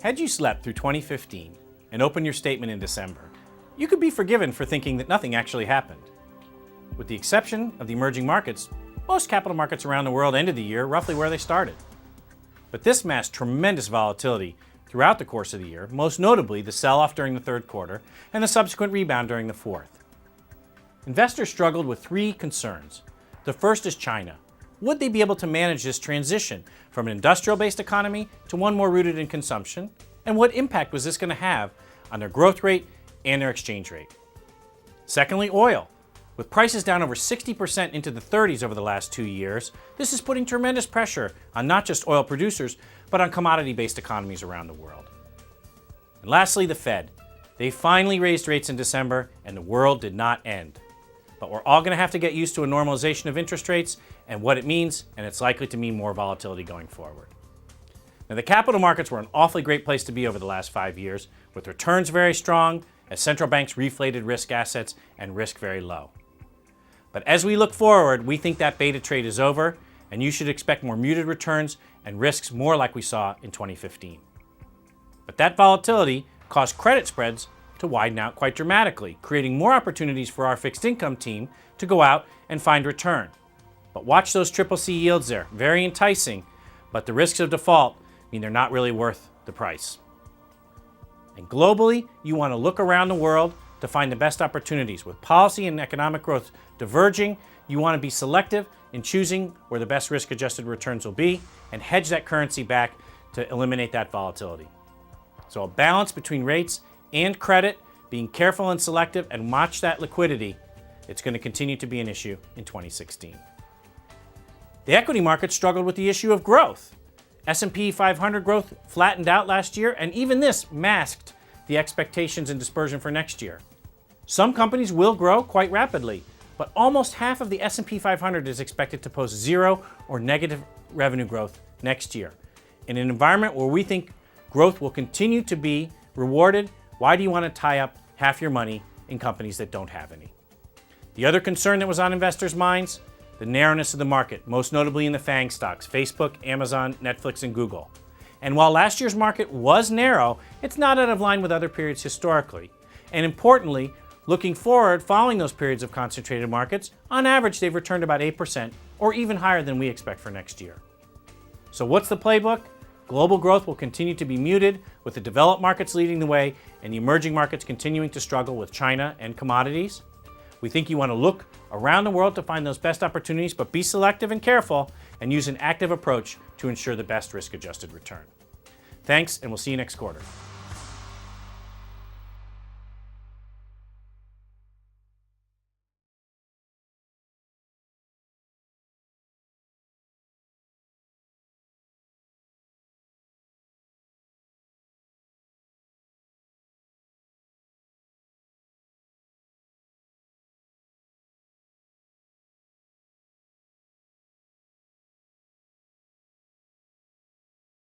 Had you slept through 2015 and opened your statement in December, you could be forgiven for thinking that nothing actually happened. With the exception of the emerging markets, most capital markets around the world ended the year roughly where they started. But this masked tremendous volatility throughout the course of the year, most notably the sell-off during the third quarter and the subsequent rebound during the fourth. Investors struggled with three concerns. The first is China. Would they be able to manage this transition from an industrial-based economy to one more rooted in consumption? And what impact was this going to have on their growth rate and their exchange rate? Secondly, oil. With prices down over 60% into the 30s over the last 2 years, this is putting tremendous pressure on not just oil producers, but on commodity-based economies around the world. And lastly, the Fed. They finally raised rates in December, and the world did not end. But we're all going to have to get used to a normalization of interest rates and what it means, and it's likely to mean more volatility going forward. Now, the capital markets were an awfully great place to be over the last 5 years, with returns very strong, as central banks reflated risk assets and risk very low. But as we look forward, we think that beta trade is over, and you should expect more muted returns and risks more like we saw in 2015. But that volatility caused credit spreads to widen out quite dramatically, creating more opportunities for our fixed income team to go out and find return. But watch those CCC yields there, very enticing, but the risks of default mean they're not really worth the price. And globally, you want to look around the world to find the best opportunities. With policy and economic growth diverging, you want to be selective in choosing where the best risk-adjusted returns will be and hedge that currency back to eliminate that volatility. So a balance between rates and credit, being careful and selective, and watch that liquidity. It's going to continue to be an issue in 2016. The equity market struggled with the issue of growth. S&P 500 growth flattened out last year, and even this masked the expectations and dispersion for next year. Some companies will grow quite rapidly, but almost half of the S&P 500 is expected to post zero or negative revenue growth next year. In an environment where we think growth will continue to be rewarded, why do you want to tie up half your money in companies that don't have any? The other concern that was on investors' minds, the narrowness of the market, most notably in the FANG stocks, Facebook, Amazon, Netflix, and Google. And while last year's market was narrow, it's not out of line with other periods historically. And importantly, looking forward, following those periods of concentrated markets, on average they've returned about 8%, or even higher than we expect for next year. So what's the playbook? Global growth will continue to be muted, with the developed markets leading the way and the emerging markets continuing to struggle with China and commodities. We think you want to look around the world to find those best opportunities, but be selective and careful and use an active approach to ensure the best risk-adjusted return. Thanks, and we'll see you next quarter.